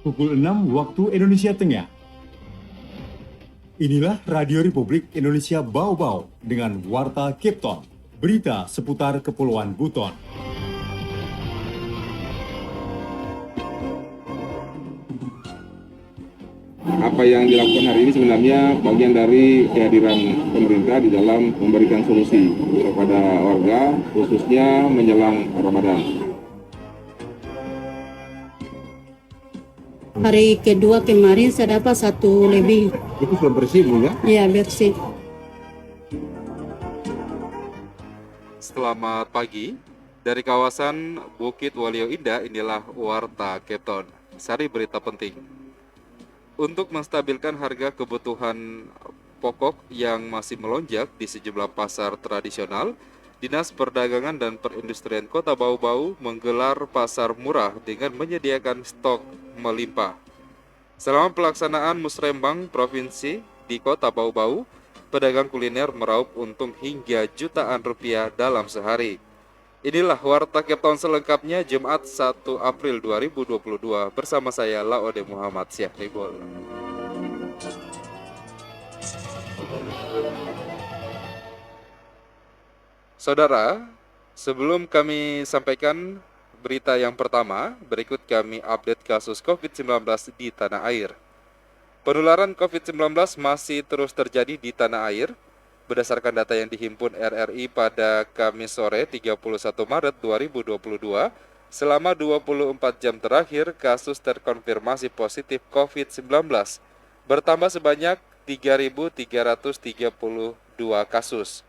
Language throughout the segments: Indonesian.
pukul 6 waktu Indonesia Tengah. Inilah Radio Republik Indonesia Bau-Bau dengan Warta Cape Town, berita seputar Kepulauan Buton. Apa yang dilakukan hari ini sebenarnya bagian dari kehadiran pemerintah di dalam memberikan solusi kepada warga, khususnya menjelang Ramadan. Hari kedua kemarin saya dapat 1 lebih. Itu sudah bersih, Bu, ya? Ya, bersih. Selamat pagi. Dari kawasan Bukit Waluyo Indah, inilah Warta Cape Town. Sari berita penting. Untuk menstabilkan harga kebutuhan pokok yang masih melonjak di sejumlah pasar tradisional, Dinas Perdagangan dan Perindustrian Kota Bau-Bau menggelar pasar murah dengan menyediakan stok melimpah. Selama pelaksanaan Musrembang Provinsi di Kota Bau-Bau, pedagang kuliner meraup untung hingga jutaan rupiah dalam sehari. Inilah Warta Cape Town selengkapnya Jumat 1 April 2022 bersama saya Laode Muhammad Syahribol. Saudara, sebelum kami sampaikan berita yang pertama, berikut kami update kasus COVID-19 di tanah air. Penularan COVID-19 masih terus terjadi di tanah air. Berdasarkan data yang dihimpun RRI pada Kamis sore 31 Maret 2022, selama 24 jam terakhir kasus terkonfirmasi positif COVID-19 bertambah sebanyak 3.332 kasus.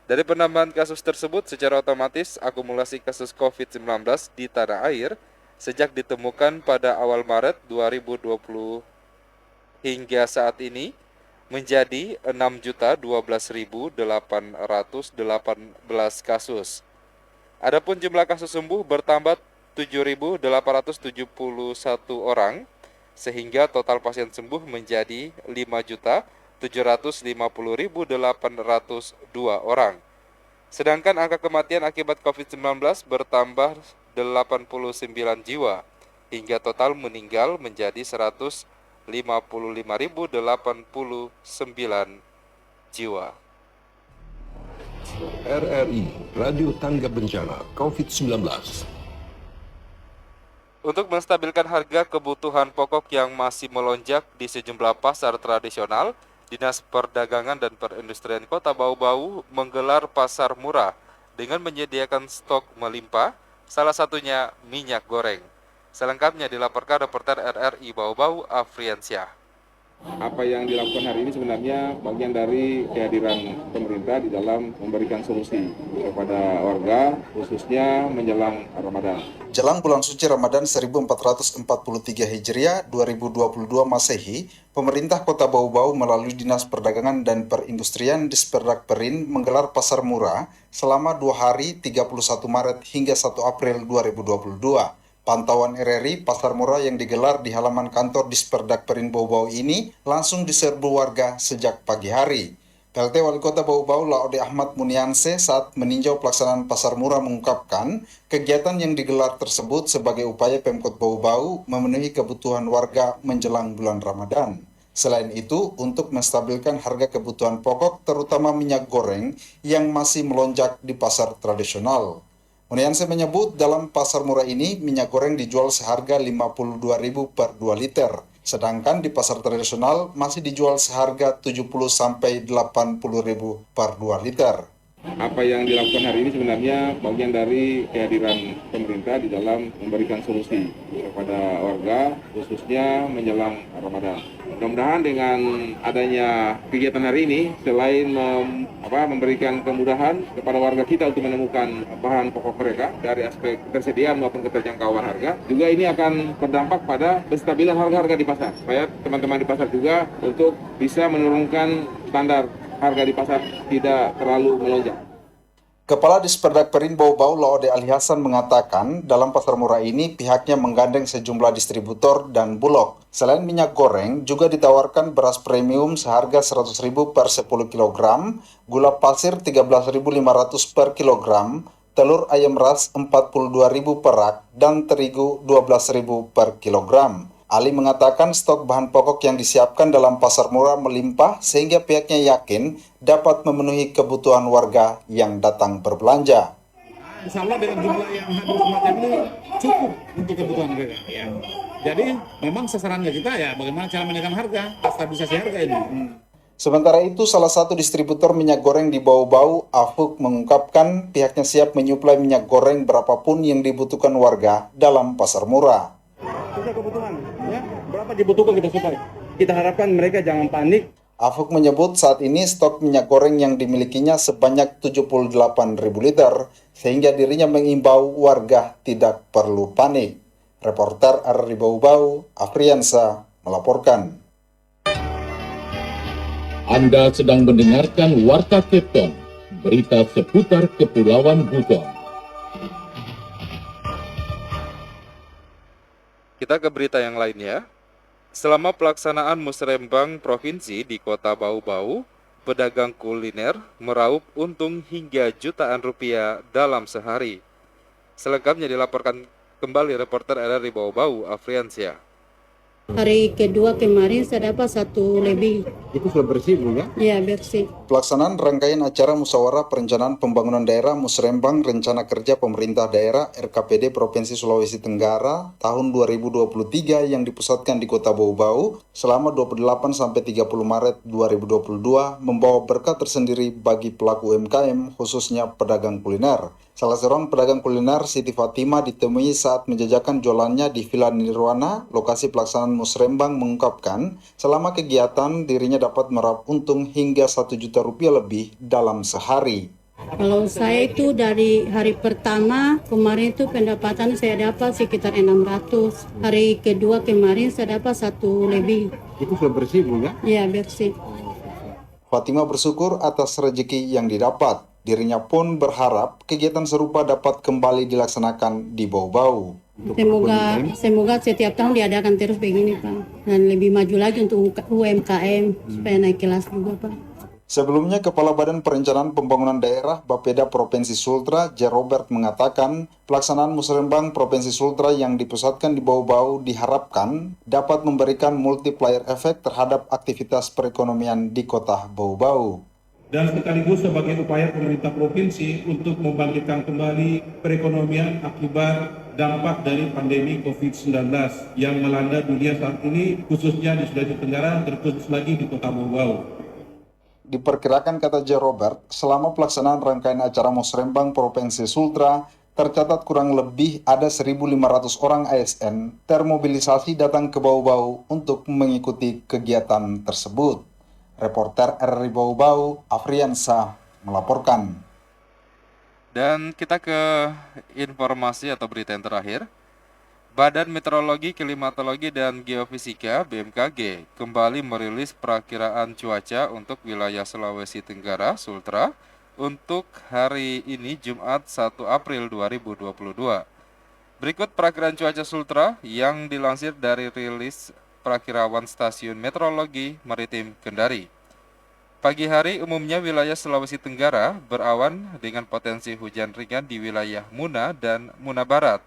Dari penambahan kasus tersebut, secara otomatis akumulasi kasus COVID-19 di tanah air sejak ditemukan pada awal Maret 2020 hingga saat ini menjadi 6.012.818 kasus. Adapun jumlah kasus sembuh bertambah 7.871 orang, sehingga total pasien sembuh menjadi 5.750.802 orang. Sedangkan angka kematian akibat COVID-19 bertambah 89 jiwa, hingga total meninggal menjadi 155.089 jiwa. RRI, Radio Tangga Bencana COVID-19. Untuk menstabilkan harga kebutuhan pokok yang masih melonjak di sejumlah pasar tradisional, Dinas Perdagangan dan Perindustrian Kota Bau-Bau menggelar pasar murah dengan menyediakan stok melimpah, salah satunya minyak goreng. Selengkapnya dilaporkan reporter RRI Bau-Bau Afriansyah. Apa yang dilakukan hari ini sebenarnya bagian dari kehadiran pemerintah di dalam memberikan solusi kepada warga, khususnya menjelang Ramadan. Jelang bulan suci Ramadan 1443 Hijriah 2022 Masehi, pemerintah Kota Bau-Bau melalui Dinas Perdagangan dan Perindustrian Disperdak Perin menggelar pasar murah selama 2 hari 31 Maret hingga 1 April 2022. Pantauan RRI, pasar murah yang digelar di halaman kantor Disperdak Perin Bau-Bau ini langsung diserbu warga sejak pagi hari. PLT Wali Kota Bau-Bau Laode Ahmad Munianse saat meninjau pelaksanaan pasar murah mengungkapkan kegiatan yang digelar tersebut sebagai upaya Pemkot Bau-Bau memenuhi kebutuhan warga menjelang bulan Ramadan. Selain itu, untuk menstabilkan harga kebutuhan pokok terutama minyak goreng yang masih melonjak di pasar tradisional. Munianse menyebut dalam pasar murah ini minyak goreng dijual seharga Rp52.000 per 2 liter. Sedangkan di pasar tradisional masih dijual seharga Rp70 sampai Rp80.000 per 2 liter. Apa yang dilakukan hari ini sebenarnya bagian dari kehadiran pemerintah di dalam memberikan solusi kepada warga, khususnya menjelang Ramadan. Mudah-mudahan dengan adanya kegiatan hari ini, selain memberikan kemudahan kepada warga kita untuk menemukan bahan pokok mereka dari aspek ketersediaan maupun keterjangkauan harga, juga ini akan berdampak pada kestabilan harga-harga di pasar. Supaya teman-teman di pasar juga untuk bisa menurunkan standar harga di pasar tidak terlalu melonjak. Kepala Disperdak Perin Bau-Bau Laode Ali Hasan mengatakan dalam pasar murah ini pihaknya menggandeng sejumlah distributor dan bulog. Selain minyak goreng, juga ditawarkan beras premium seharga Rp100.000 per 10 kg, gula pasir Rp13.500 per kilogram, telur ayam ras Rp42.000 per rak, dan terigu Rp12.000 per kilogram. Ali mengatakan stok bahan pokok yang disiapkan dalam pasar murah melimpah sehingga pihaknya yakin dapat memenuhi kebutuhan warga yang datang berbelanja. Insya Allah dengan jumlah yang hadir semacam ini cukup untuk kebutuhan mereka. Ya. Jadi memang sasarannya kita ya bagaimana cara menekan harga, stabilisasi harga ini. Sementara itu, salah satu distributor minyak goreng di Bau-Bau, Afuk, mengungkapkan pihaknya siap menyuplai minyak goreng berapapun yang dibutuhkan warga dalam pasar murah. Kita kebutuhan, ya berapa dibutuhkan kita suplai. Kita harapkan mereka jangan panik. Afuk menyebut saat ini stok minyak goreng yang dimilikinya sebanyak 78.000 liter, sehingga dirinya mengimbau warga tidak perlu panik. Reporter RRI Bau-Bau, Afriansa, melaporkan. Anda sedang mendengarkan Warta Kepton, berita seputar Kepulauan Buton. Kita ke berita yang lainnya. Selama pelaksanaan musrembang provinsi di kota Bau-Bau, pedagang kuliner meraup untung hingga jutaan rupiah dalam sehari. Selengkapnya dilaporkan kembali reporter RRI Bau-Bau, Afriansyah. Hari kedua kemarin saya dapat 1 lebih. Itu sudah bersih Bu ya? Ya, bersih. Pelaksanaan rangkaian acara Musyawarah Perencanaan Pembangunan Daerah Musrembang Rencana Kerja Pemerintah Daerah RKPD Provinsi Sulawesi Tenggara tahun 2023 yang dipusatkan di Kota Bau-Bau selama 28-30 Maret 2022 membawa berkah tersendiri bagi pelaku UMKM khususnya pedagang kuliner. Salah seorang pedagang kuliner, Siti Fatima, ditemui saat menjajakan jualannya di Villa Nirwana, lokasi pelaksanaan musrembang, mengungkapkan selama kegiatan dirinya dapat meraup untung hingga 1 juta rupiah lebih dalam sehari. Kalau saya itu dari hari pertama kemarin itu pendapatan saya dapat sekitar 600. Hari kedua kemarin saya dapat 1 lebih. Itu sudah bersih Bu ya? Ya, bersih. Fatima bersyukur atas rezeki yang didapat. Dirinya pun berharap kegiatan serupa dapat kembali dilaksanakan di Bau-Bau. Semoga setiap tahun diadakan terus begini Pak. Dan lebih maju lagi untuk UMKM supaya naik kelas juga Pak. Sebelumnya, Kepala Badan Perencanaan Pembangunan Daerah Bapeda Provinsi Sultra, J. Robert, mengatakan pelaksanaan musrembang Provinsi Sultra yang dipusatkan di Bau-Bau diharapkan dapat memberikan multiplier efek terhadap aktivitas perekonomian di kota Bau-Bau. Dan sekaligus sebagai upaya pemerintah provinsi untuk membangkitkan kembali perekonomian akibat dampak dari pandemi COVID-19 yang melanda dunia saat ini, khususnya di Sulawesi Tenggara, terkhusus lagi di kota Bau-Bau. Diperkirakan, kata J. Robert, selama pelaksanaan rangkaian acara musrembang Provinsi Sultra, tercatat kurang lebih ada 1.500 orang ASN termobilisasi datang ke Bau-Bau untuk mengikuti kegiatan tersebut. Reporter RRI Bau-Bau, Afriansa, melaporkan. Dan kita ke informasi atau berita yang terakhir. Badan Meteorologi, Klimatologi, dan Geofisika (BMKG) kembali merilis perakiraan cuaca untuk wilayah Sulawesi Tenggara, Sultra, untuk hari ini Jumat 1 April 2022. Berikut perakiraan cuaca Sultra yang dilansir dari rilis Perakirawan Stasiun Meteorologi Maritim Kendari. Pagi hari umumnya wilayah Sulawesi Tenggara berawan dengan potensi hujan ringan di wilayah Muna dan Muna Barat.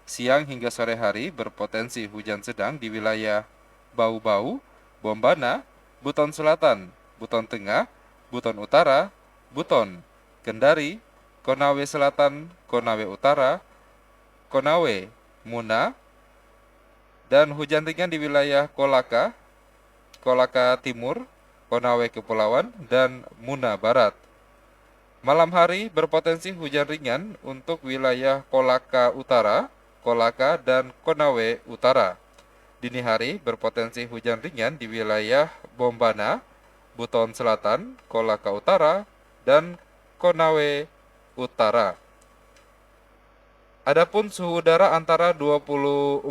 Siang hingga sore hari berpotensi hujan sedang di wilayah Bau-Bau, Bombana, Buton Selatan, Buton Tengah, Buton Utara, Buton, Kendari, Konawe Selatan, Konawe Utara, Konawe, Muna, dan hujan ringan di wilayah Kolaka, Kolaka Timur, Konawe Kepulauan, dan Muna Barat. Malam hari berpotensi hujan ringan untuk wilayah Kolaka Utara, Kolaka, dan Konawe Utara. Dini hari berpotensi hujan ringan di wilayah Bombana, Buton Selatan, Kolaka Utara, dan Konawe Utara. Adapun suhu udara antara 24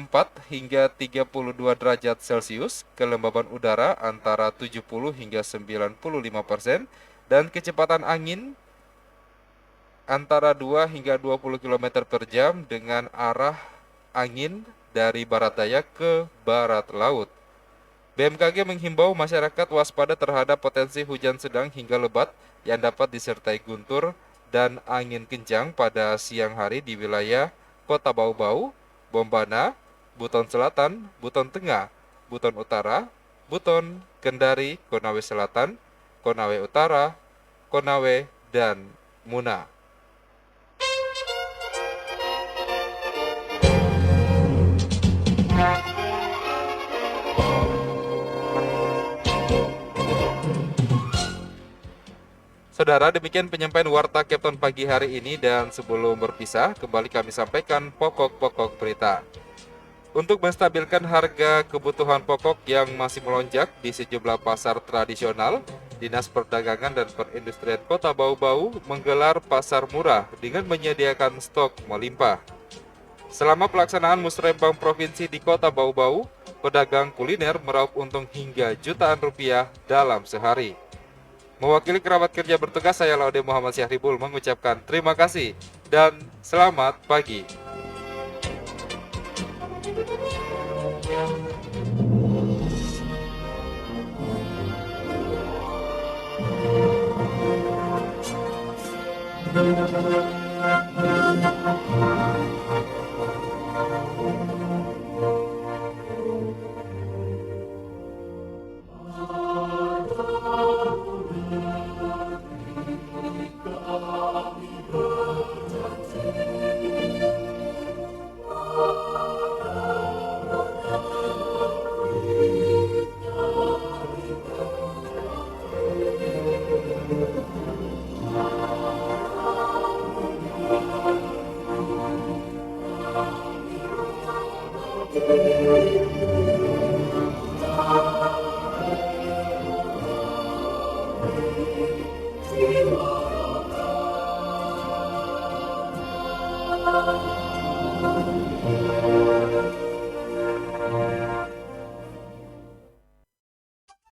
hingga 32 derajat Celcius, kelembaban udara antara 70 hingga 95%, dan kecepatan angin antara 2 hingga 20 km per jam dengan arah angin dari barat daya ke barat laut. BMKG menghimbau masyarakat waspada terhadap potensi hujan sedang hingga lebat yang dapat disertai guntur dan angin kencang pada siang hari di wilayah Kota Bau-Bau, Bombana, Buton Selatan, Buton Tengah, Buton Utara, Buton, Kendari, Konawe Selatan, Konawe Utara, Konawe, dan Muna. Saudara, demikian penyampaian Warta Kepton pagi hari ini, dan sebelum berpisah, kembali kami sampaikan pokok-pokok berita. Untuk menstabilkan harga kebutuhan pokok yang masih melonjak di sejumlah pasar tradisional, Dinas Perdagangan dan Perindustrian Kota Bau-Bau menggelar pasar murah dengan menyediakan stok melimpah. Selama pelaksanaan Musrembang Provinsi di Kota Bau-Bau, pedagang kuliner meraup untung hingga jutaan rupiah dalam sehari. Mewakili kerabat kerja bertugas, saya Laude Muhammad Syahribul mengucapkan terima kasih dan selamat pagi.